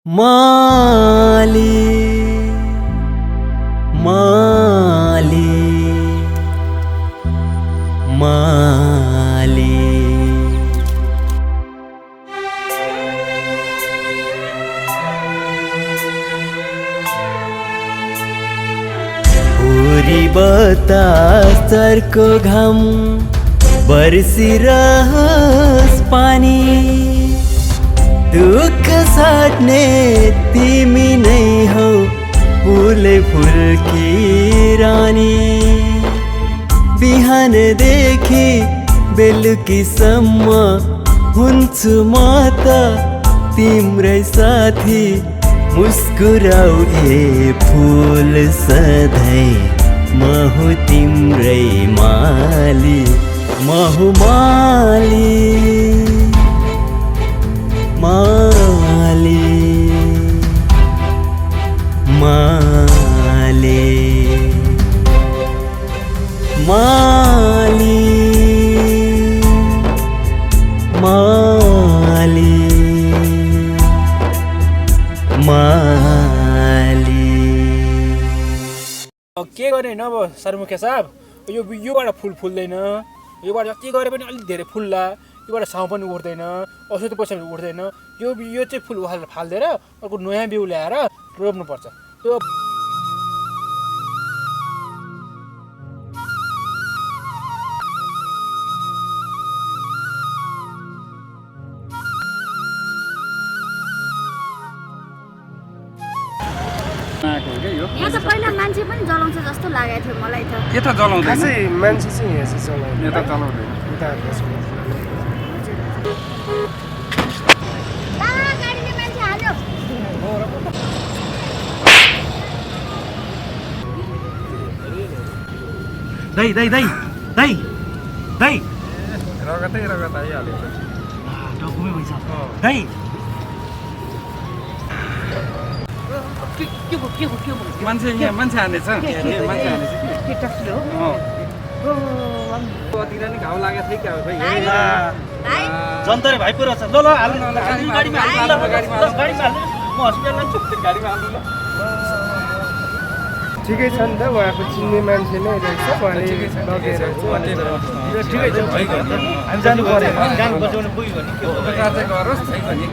माली माली माली हुरी बतास तर्को घाम बरसिरहस पानी दुःख साट्ने तिमी नै हौ फुले फुलकी रानी बिहानदेखि बेलुकीसम्म हुन्छु म त तिम्रै साथी मुस्कुराऊ ए फुल सधैँ म हुँ तिम्रै माली म हुँ माली माली माली माली माली माली के गर्ने होइन अब सरमुखे साहब योबाट फुल फुल्दैन योबाट जति गरे पनि अलिक धेरै फुल्ला योबाट साउ पनि उठ्दैन औषधी पैसा पनि उठ्दैन यो चाहिँ फुल फाल्देर अर्को नयाँ बिउ ल्याएर रोप्नुपर्छ त्यो यहाँ त पहिला मान्छे पनि जलाउँछ जस्तो लागेको थियो मलाई त यता जलाउँदैन खासै मान्छे चाहिँ यहाँ चाहिँ चलाउँदैन यता चलाउँदैन गाडीले मान्छे हाल्यो दाइ दाइ दाइ दाइ दाइ रगतै रगत आइहाल्यो डकुमै भइसक्यो दाइ मान्छे यहाँ मान्छे हानेछ मान्छे हानेछ कतिलाई नि घाउ लागेको थियो क्या भाइ जन्तरे भाइ पुरा छ ल ल हाल्नु गाडीमा हाल्नु गाडीमा हाल्नु म हस्पिटल लान्छु गाडीमा हाल्नु ल ठिकै छ नि त उहाँको चिन्ने मान्छे नै रहेछ उहाँले लगेर ठिकै छ हामी जानु पर्यो गाडी बचाउनु पुग्यो भने के हो उपचार चाहिँ गरोस् है भने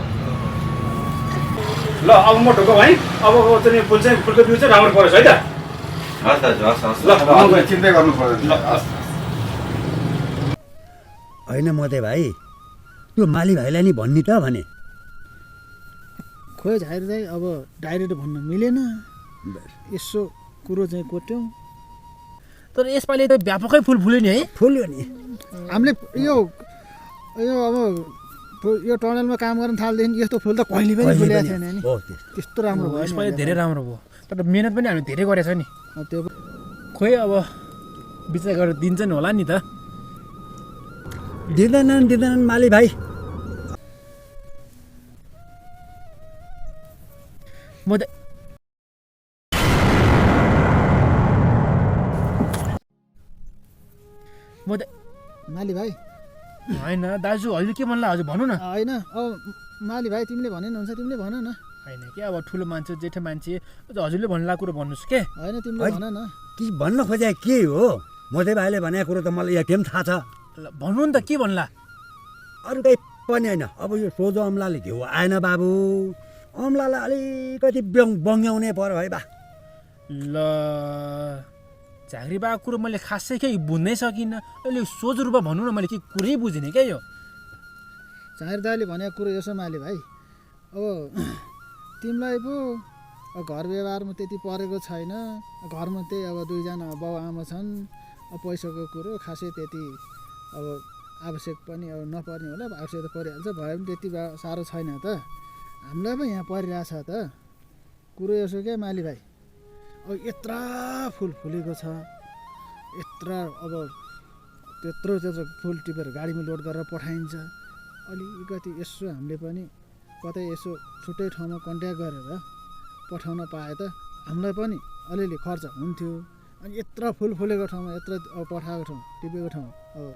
ल अब म ढोको भाइ अब चाहिँ फुलको बिउ चाहिँ राम्रो परेछ है त हस् दाजु हस् ल चिन्तै गर्नु पर्दैन होइन मते भाइ त्यो माली भाइलाई नि भन्ने त भने खोइ झाइर चाहिँ अब डाइरेक्ट भन्न मिलेन यसो कुरो चाहिँ कोट्यौँ तर यसपालि त व्यापकै फुल फुल्यो नि है फुल्यो नि हामीले यो अब यो टनलमा काम गर्न थाल्देखि यस्तो फुल त कहिले पनि फुलेको थिएन नि हो त्यस्तो राम्रो भयो यसपालि धेरै राम्रो भयो तर मेहनत पनि हामी धेरै गरेछ नि त्यो खोइ अब विचार गरेर दिन्छ नि होला नि त दिँदैनन् माली भाइ म त माली भाइ होइन दाजु हजुर के भन्ला हजुर भन्नु न होइन अब माली भाइ तिमीले भने हुन्छ तिमीले भन न होइन के अब ठुलो मान्छे जेठो मान्छे हजुरले भन्ला कुरो भन्नुहोस् के होइन तिमीले भन न कि भन्न खोजे के हो मते भाइले भनेको कुरो त मलाई एकदम थाहा छ ल भन्नु नि त के भन्ला अरू केही पनि होइन अब यो सोझो अम्लाले घिउ आएन बाबु अम्लालाई अलिकति बङ्ग्याउने पर्यो है बा ल झाँक्री बाको कुरो मैले खासै केही बुझ्नै सकिनँ अहिले सोझो रूपमा भन्नु न मैले के कुरै बुझिनँ क्या यो झाइर दाइले भनेको कुरो यसो माली भाइ अब तिमीलाई पो घर व्यवहारमा त्यति परेको छैन घरमा त्यही अब दुईजना बाउ आमा छन् अब पैसाको कुरो खासै त्यति अब आवश्यक पनि अब नपर्ने होला आवश्यक त परिहाल्छ भए पनि त्यति साह्रो छैन त हामीलाई पो यहाँ परिरहेछ त कुरो यसो क्या माली भाइ अब यत्र फुल फुलेको छ यत्र अब त्यत्रो फुल टिपेर गाडीमा लोड गरेर पठाइन्छ अलिकति यसो हामीले पनि कतै यसो छुट्टै ठाउँमा कन्ट्याक्ट गरेर पठाउन पाए त हामीलाई पनि अलिअलि खर्च हुन्थ्यो अनि यत्र फुल फुलेको ठाउँमा यत्र पठाएको ठाउँ टिपेको ठाउँ अब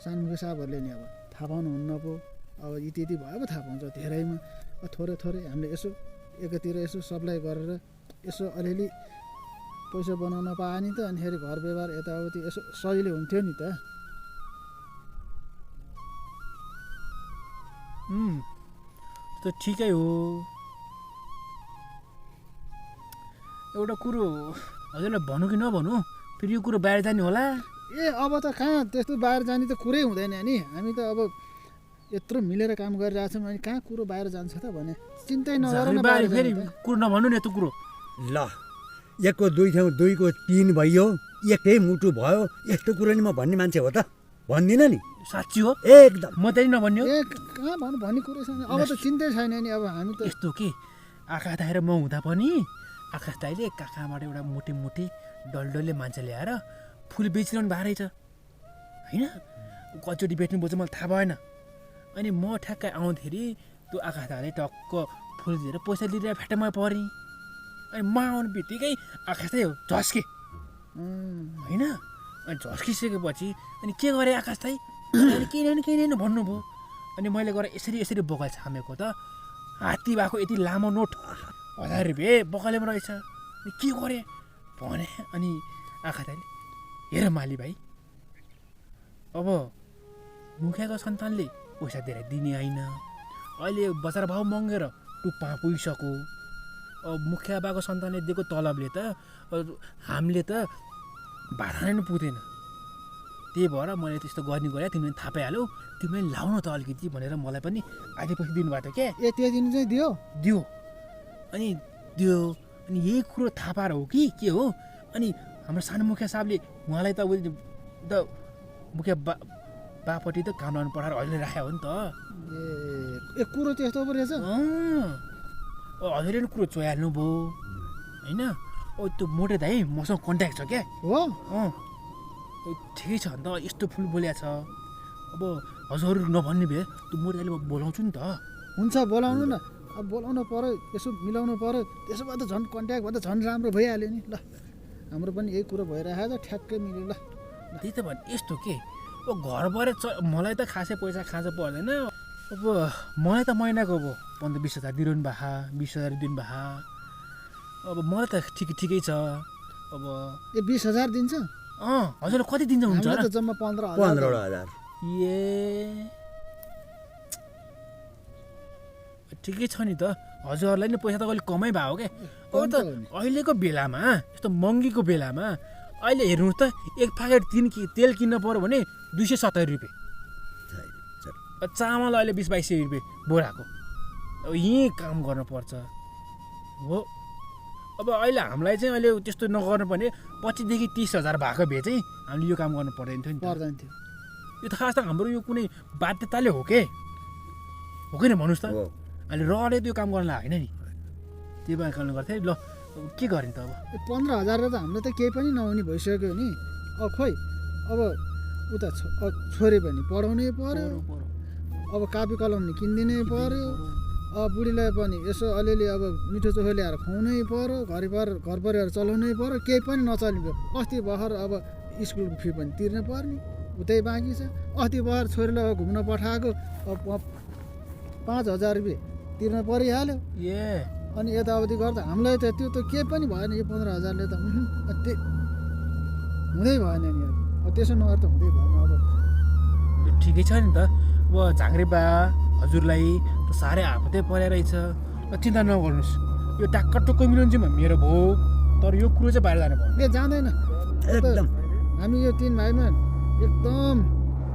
सानमुखे साहबहरूले नि अब थाहा पाउनुहुन्न पो अब यति भयो पो थाहा पाउँछ धेरैमा थोरै थोरै हामीले यसो एकातिर यसो सप्लाई गरेर यसो अलिअलि पैसा बनाउन पाए नि त अनिखेरि घर व्यवहार यताउति यसो सजिलो हुन्थ्यो नि त। त ठिकै हो। एउटा कुरो हजुरलाई भनौँ कि नभनौँ, फेरि यो कुरो बाहिर जाने होला। ए अब त कहाँ त्यस्तो बाहिर जाने त कुरै हुँदैन नि। हामी त अब यत्रो मिलेर काम गरिरहेछौँ, अनि कहाँ कुरो बाहिर जान्छ त भने चिन्तै नगर न। बाहिर फेरि कुरो नभन्नु नि यस्तो कुरो। ल एकको दुई ठाउँ दुईको तिन भइयो, एकै मुटु भयो, यस्तो कुरो नि म भन्ने मान्छे हो त? भन्दिनँ नि। साँच्ची हो एकदम। म त्यही नभन्ने हो। ए कहाँ भन्ने कुरो छैन। अब त चिन्तै छैन नि। अब हामी त यस्तो के आकाश दाइ र म हुँदा पनि आकाश दाइले कहाँबाट एउटा मोटे मोटे डलडलले मान्छे ल्याएर फुल बेचिरहनु भएको रहेछ होइन। कतिचोटि बेच्नु पर्छ मलाई थाहा भएन। अनि म ठ्याक्कै आउँदाखेरि त्यो आकाश दाइले टक्क फुल दिएर पैसा लिएर भेटामा परेँ। अनि म आउनु बित्तिकै आकाश दाइ झस्के होइन। अनि झस्किसकेपछि अनि के गरेँ आकाश दाइ? अनि केही नै भन्नुभयो। अनि मैले गएर यसरी बगाल छामेको त हात्ती भएको यति लामो नोट 1000 रुपियाँ बगालेमा रहेछ। अनि के गरेँ भने अनि आँखा दाइले हेर माली भाइ, अब मुखियाको सन्तानले पैसा दिएर दिने होइन। अहिले बजार भाउ मँगेर टुप्पा पुगिसक्यो। अब मुखिया बाको सन्तानले दिएको तलबले त हामीले त भाडा नै पुग्दैन। त्यही भएर मैले त्यस्तो गर्ने गरेँ, तिमीले थाहा पाइहाल्यौ, तिमीले लाउन त अलिकति भनेर मलाई पनि आधी पैसा दिनुभएको थियो क्या। ए त्यो दिन चाहिँ दियो अनि यही कुरो थाहा पाएर हो कि के हो? अनि हाम्रो सानो मुखिया साहबले उहाँलाई त मुखिया बापट्टि त काम लाउनु पठाएर हजुरले राखेको हो नि त। ए कुरो त्यस्तो पो रहेछ। हजुरले नि कुरो चोइहाल्नु भयो होइन। त्यो मोटे दाइ मसँग कन्ट्याक्ट छ क्या। हो ठिकै छ अन्त यस्तो फुल बोल्या छ। अब हजुर नभन्ने भए त्यो मोटे दाइले म बोलाउँछु नि त। हुन्छ बोलाउनु न। अब बोलाउनु पऱ्यो, यसो मिलाउनु पऱ्यो। त्यसो भए त झन् कन्ट्याक्ट भए त झन् राम्रो भइहाल्यो नि। ल हाम्रो पनि यही कुरो भइरहेको छ, ठ्याक्कै मिल्यो। ल त्यही त भने यस्तो के अब घरबाट मलाई त खासै पैसा खाँचो पर्दैन। अब मलाई त महिनाको अब 15-20 हजार दिइरहनु भएको, 20 हजार दिनुभएको। अब मलाई त ठिकै छ। अब ए 20,000 दिन्छ? हजुरले कति दिन्छ हुन्छ? हामीलाई त जम्मा 15,000। 15,000। ठिकै छ नि त। हजुरहरूलाई नि पैसा त अलिक कमै भयो क्या। अब त अहिलेको बेलामा यस्तो महँगीको बेलामा अहिले हेर्नुहोस् त, एक प्याकेट तेल किन्न पऱ्यो भने 270 रुपियाँ। चामल अहिले 20-22 रुपियाँ बोराको। अब यहीँ काम गर्नुपर्छ हो। अब अहिले हामीलाई चाहिँ अहिले त्यस्तो नगर्नु भने 25,000 30 हजार भएको भए चाहिँ हामीले यो काम गर्नु पर्दैन थियो नि। पर्दैन थियो। यो त खास त हाम्रो यो कुनै बाध्यताले हो कि किन भन्नुहोस् त। अहिले रहले त्यो काम गर्न होइन नि। त्यो भएर काम गर्थेँ। ल के गर्ने त अब? 15,000 त हामीलाई त केही पनि नहुने भइसक्यो नि। अब खोइ अब उता छोरी पनि पढाउनै पर्यो, अब कापी कलम नि किनिदिनै पर्यो, अब बुढीलाई पनि यसो अलिअलि अब मिठो चोखो ल्याएर खुवाउनै पर्यो, घर परिवार चलाउनै पर्यो, केही पनि नचल्ने भयो। अस्ति भर्खर अब स्कुल फी पनि तिर्नु पर्ने, उतै बाँकी छ। अस्ति भर्खर छोरीलाई अब घुम्न पठाएको, अब 5,000 रुपियाँ तिर्न परिहाल्यो। अनि यताउति गर्दा हामीलाई त त्यो त केही पनि भएन। यो 15,000ले त हुँदै भएन नि। अब त्यसो नगर्दा त हुँदै भएन। अब ठिकै छ नि त। अब झाँक्रे बा हजुरलाई त साह्रै आपतै परेर रहेछ। चिन्ता नगर्नुहोस्, यो टाक्क टुक्क मिलाउनु चाहिँ मेरो भयो। तर यो कुरो चाहिँ बाहिर जानु भयो। ए जाँदैन एकदम। हामी यो 3 भाइमा एकदम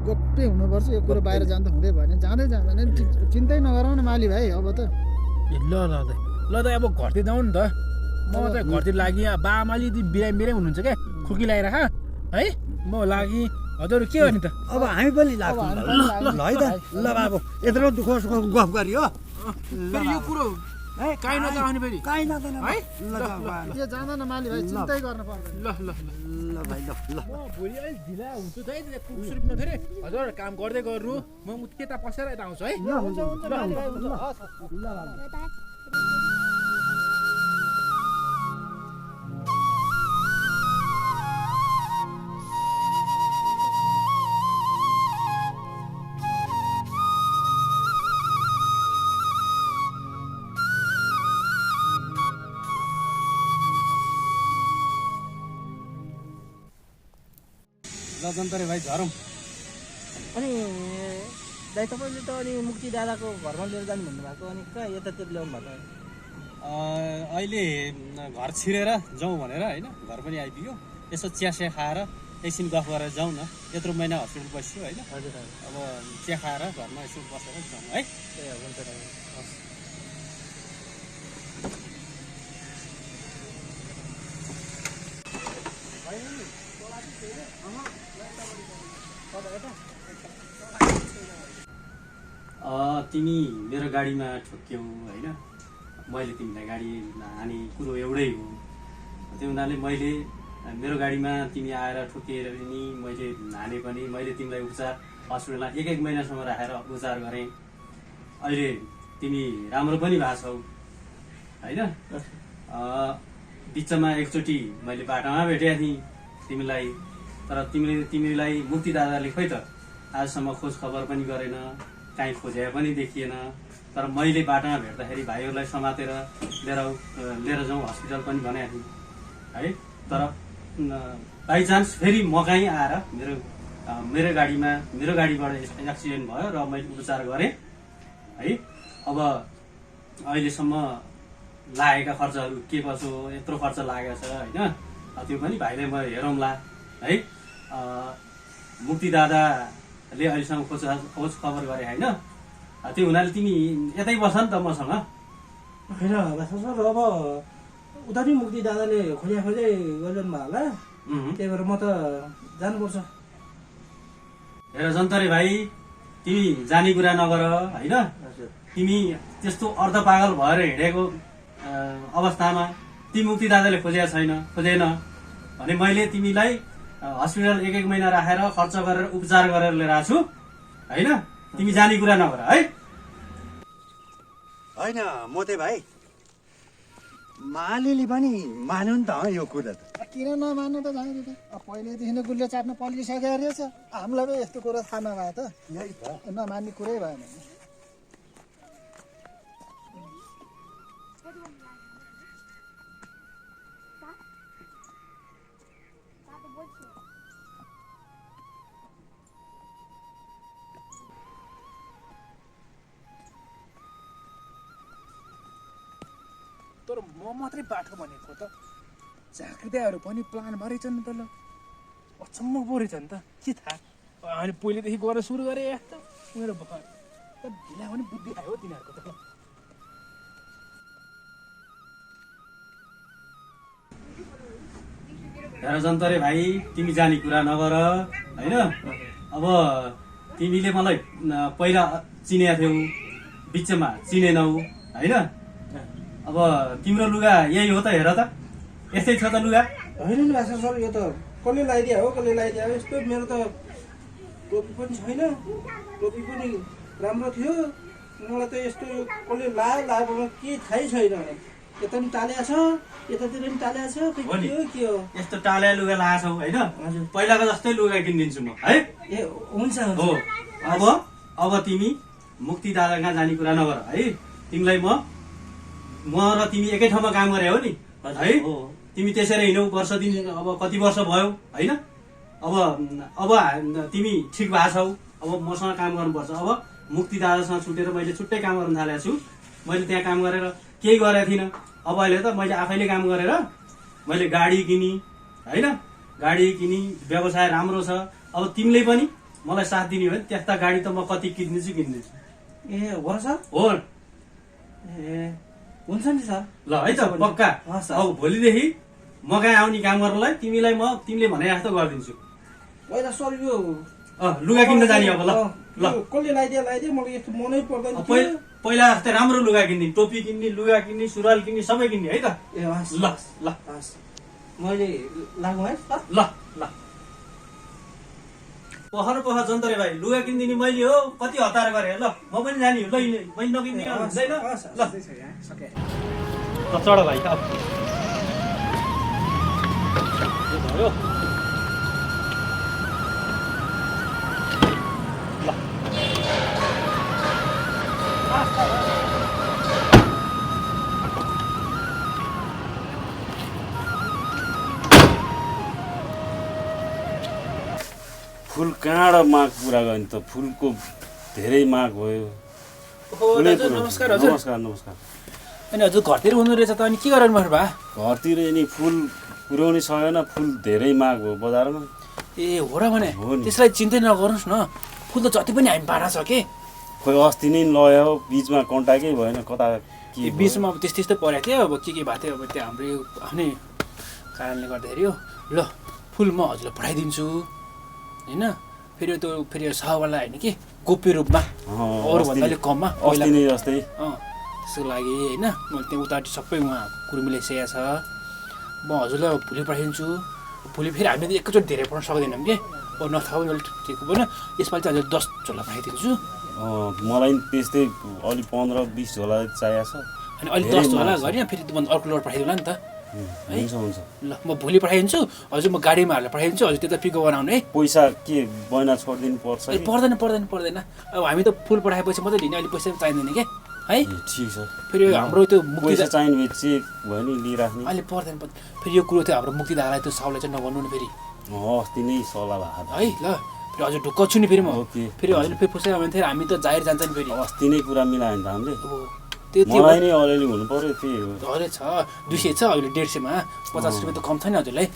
गोप्य हुनुपर्छ। यो कुरो बाहिर जाँदा हुँदै भएन, जाँदैन। चिन्तै नगराउन माली भाइ। अब त ल अब घरतिर जाउँ नि त। म त घरतिर लागि बा आमाले बिरामी हुनुहुन्छ क्या, खुर्की लगाइराख है। म लागि हजुर के गर्ने त? अब हामी पनि लाग्छौँ ल है त। ल बाबु यत्रो दुःख सुख गफ गरियो। फेरि यो कुरो काहीँ नजाउने फेरि काहीँ नजाने है। यो जाँदैन माली भाइ, चिन्तै गर्नु पर्दैन। ल भाइ ल। म भोलि अलिक ढिला हुन्छु त है। सुरुप नफेरि हजुर काम गर्दै गर्नु, म त्यता पसेर यता आउँछु है। जन्तरे भाइ झरौँ। अनि दाइ तपाईँले त अनि मुक्ति दादाको घरमा लिएर जानु भन्नुभएको अनि कहाँ यतातिर ल्याउनु भएको? अहिले घर छिरेर जाउँ भनेर होइन, घर पनि आइपुग्यो, यसो चिया खाएर एकछिन गफ गरेर जाउँ न। यत्रो महिना हस्पिटल बस्यो होइन, हजुर अब चिया खाएर घरमा यसो बसेर जाउँ है। ए हुन्छ दाइ, हस्। तिमी मेरो गाडीमा ठोक्यौ होइन, मैले तिमीलाई गाडी हाने कुरो एउटै हो। त्यो हुनाले मैले मेरो गाडीमा तिमी आएर ठोकिएर पनि मैले हाने पनि मैले तिमीलाई उपचार हस्पिटलमा 1 महिनासम्म राखेर उपचार गरेँ। अहिले तिमी राम्रो पनि भएको छौ होइन। बिचमा एकचोटि मैले बाटोमा भेटेको थिएँ तिमीलाई, तर तिमीलाई मुक्ति दादाले खोइ त आजसम्म खोज खबर पनि गरेन, काहीँ खोजे पनि देखिएन। तर मैले बाटोमा भेट्दाखेरि भाइहरूलाई समातेर लिएर जाउँ हस्पिटल पनि भनेको थिएँ है। तर बाइचान्स फेरि म कहीँ आएर मेरो गाडीबाट एक्सिडेन्ट भयो र मैले उपचार गरेँ है। अब अहिलेसम्म लागेका खर्चहरू के कसो यत्रो खर्च लागेको छ होइन, त्यो पनि भाइलाई म हेरौँला है। मुक्ति दादाले अहिलेसम्म खोज खबर गरे होइन, त्यो हुनाले तिमी यतै बस नि त मसँग। होइन भाषा सर, अब उता पनि मुक्ति दादाले खोजे गरिरहनु भयो होला, त्यही भएर म त जानुपर्छ। हेर जन्तरे भाइ, तिमी जाने कुरा नगर होइन। तिमी त्यस्तो अर्ध पागल भएर हिँडेको अवस्थामा तिमी मुक्ति दादाले खोजेन भने मैले तिमीलाई हस्पिटल 1 महिना राखेर खर्च गरेर उपचार गरेर लिएर आएको छु होइन। तिमी जाने कुरा नगर है। होइन मोते भाइ, मालीले पनि मान्यो नि त यो कुरा त। किन नमान्नु त जाने त, पहिल्यैदेखि नै गुलियो चाट्न पल्टिसकेको रहेछ। हामीलाई पो यस्तो कुरा थाहा नभए त यही त नमान्ने कुरै भएन। तर म मात्रै बाटो भनेको त झाँक्रिदाहरू पनि प्लान भरेछन् त। ल अचम्म पो रहेछ नि त, के थाहा। अनि पहिलेदेखि गर्न सुरु गरेँ यस्तो मेरो भर त ढिला पनि बुद्धि आयो तिनीहरूको त। हेर जन्तरे भाइ, तिमी जाने कुरा नगर होइन। अब तिमीले मलाई पहिला चिनेका थियौ, बिचमा चिनेनौ होइन। अब तिम्रो लुगा यही हो त, हेर त यस्तै छ त लुगा। होइन नि भाषा सर, यो त कसले लगाइदिया हो यस्तो। मेरो त टोपी पनि छैन, टोपी पनि राम्रो थियो, मलाई त यस्तो कसले लाग्यो के थाहै छैन। यता पनि टालिया छ, यतातिर पनि टालिया छ, के हो यस्तो टाल्या लुगा लगाएको छौ होइन। पहिलाको जस्तै लुगा किनिदिन्छु म है। ए हुन्छ हो। अब तिमी मुक्ति दादा कहाँ जाने कुरा नगर है। तिमीलाई म र तिमी एकै ठाउँमा काम गरे हो नि है। तिमी त्यसरी हिँडौ, वर्ष दिन अब कति वर्ष भयो होइन। अब तिमी ठिक भएको छौ, अब मसँग काम गर्नुपर्छ। अब मुक्ति दादासँग छुटेर मैले छुट्टै काम गर्न थालेको छु। मैले त्यहाँ काम गरेर केही गरेको थिइनँ। अब अहिले त मैले आफैले काम गरेर मैले गाडी किनी होइन, गाडी किनी, व्यवसाय राम्रो छ। अब तिमीले पनि मलाई साथ दिने हो भने त्यस्ता गाडी त म कति किन्दैछु। ए हो र सर? हो। ए हुन्छ नि सर। ल है त पक्का। अब भोलिदेखि म कहाँ आउने काम गर्नलाई तिमीले भने जस्तो गरिदिन्छु। पहिला सर यो लुगा किन्न जाने अब। ल कसले लगाइदियो मलाई यस्तो मनै पर्दैन। पहिला जस्तै राम्रो लुगा किन्ने, टोपी किन्ने, लुगा किन्ने, सुरुवाल किन्ने, सबै किन्ने है त। ए हस् ल ल मैले लागौँ है ल ल। पहर जन्तरे भाइ, लुगा किनिदिने मैले हो, कति हतार गरेँ। ल म पनि जाने हो, ल मैले नकिन्ने हुँदैन। ल चढ भाइ। अब भयो। फुल कहाँबाट माग पुरा गर्ने त फुलको धेरै माग भयो नमस्कार हजुर नमस्कार अनि हजुर घरतिर हुनु रहेछ त अनि के गराउनु पर्छ भा घरतिर नि फुल पुर्याउनु सकेन फुल धेरै माग भयो बजारमा ए हो र भने त्यसलाई चिन्तै नगर्नुहोस् न फुल त जति पनि हामी बाँडा छ के खोइ अस्ति नै लयो बिचमा कन्ट्याक्टै भएन कता के बिचमा अब त्यस्तै परेको थियो अब के भएको थियो अब त्यो हाम्रो आफ्नै कारणले गर्दाखेरि हो ल फुल म हजुरलाई पठाइदिन्छु होइन फेरि सहवाला होइन कि गोप्य रूपमा अरूभन्दा अलिक कममा अस्ति नै जस्तै त्यसको लागि होइन मैले त्यहाँ उता सबै उहाँ कुर्मीले सेया छ म हजुरलाई भोलि पठाइदिन्छु भोलि फेरि हामीले एकैचोटि धेरै पढ्न सक्दैनौँ कि अब नथाउ अलिक ठिक भएन यसपालि चाहिँ हजुर 10 झोला पठाइदिन्छु मलाई त्यस्तै अलि 15-20 झोला चाहिएको छ अनि अलिक 10 झोला गरेँ फेरि त्यो अर्को लोड पठाइदिउँला नि त हुन्छ ल म भोलि पठाइदिन्छु हजुर म गाडीमा हालेर पठाइदिन्छु हजुर त्यता पिकअप बनाउने है पैसा के बना छोडिदिनु पर्छ पर्दैन अब हामी त फुल पठाएपछि मात्रै लिने अहिले पैसा चाहिँदैन के है ठिक छ फेरि हाम्रो त्यो पैसा चाहिने भए चेक भयो नि लिइराख्ने अहिले पर्दैन फेरि यो कुरो थियो हाम्रो मुक्ति दादालाई त्यो साउलाई चाहिँ नभन्नु नि फेरि अस्ति नै सल्लाह भएको है ल फेरि हजुर ढुक्क छु नि फेरि म फेरि हजुर फेरि पुछ्यो भने फेरि हामी त जाहिर जान्छ नि फेरि अस्ति नै कुरा मिलायो नि त हामीले त्यो मलाई नै अलिअलि हुनु पर्यो त्यही हो अरे छ 200 छ अहिले 150 मा 50 रुपैयाँ त कम छ नि हजुरलाई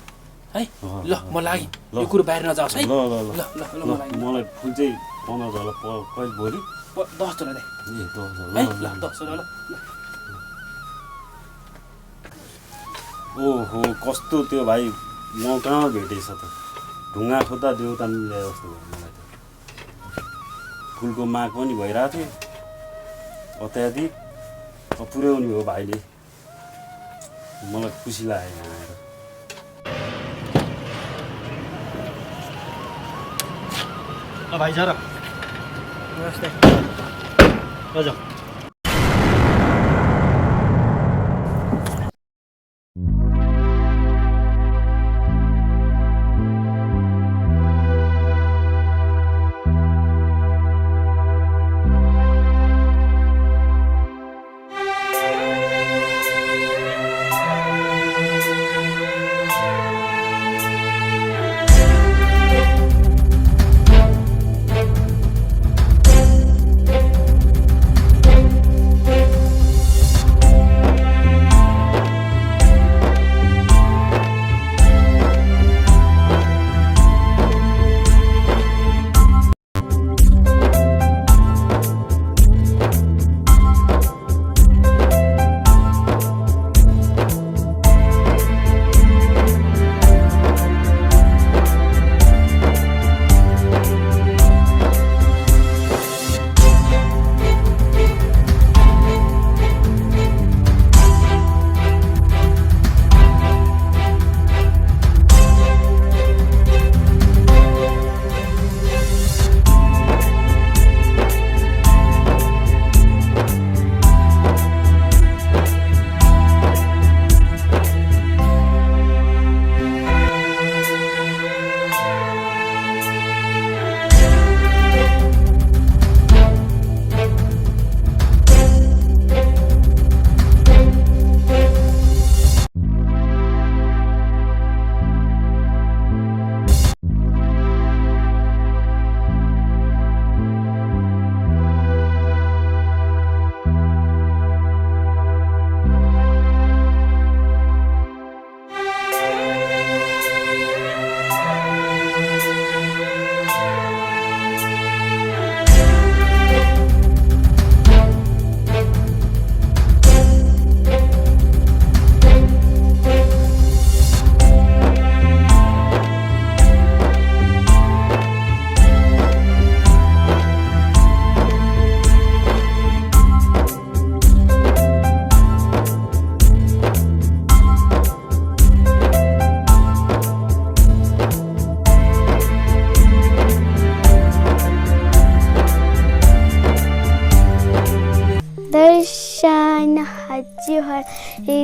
है ल म लागि यो कुरो बाहिर नजाओस् है ल मलाई फुल चाहिँ 15 झोला कहिले भोलि 10 झोला दे ए 10 झोला ल 10 झोला ल ओहो कस्तो त्यो भाइ म कहाँ भेटेछ त ढुङ्गा खोज्दा देउता मिले जस्तो भयो मलाई त फुलको माग पनि भइरहेको थियो अत्याधिक पुर्याउने हो भाइले मलाई खुसी लाग्यो यहाँ आएर भाइ छ र नमस्ते हजुर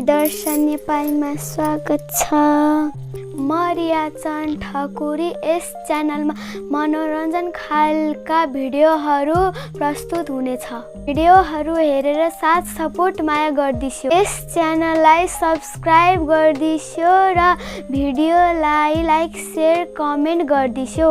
दर्शन नेपालीमा स्वागत छ। म रिया चन्द ठकुरी। यस च्यानलमा मनोरञ्जन खालका भिडियोहरू प्रस्तुत हुनेछ। भिडियोहरू हेरेर साथ सपोर्ट माया गर्दिछु। यस च्यानललाई सब्स्क्राइब गर्दिछु र भिडियोलाई लाइक, शेयर, कमेन्ट गर्दिछु।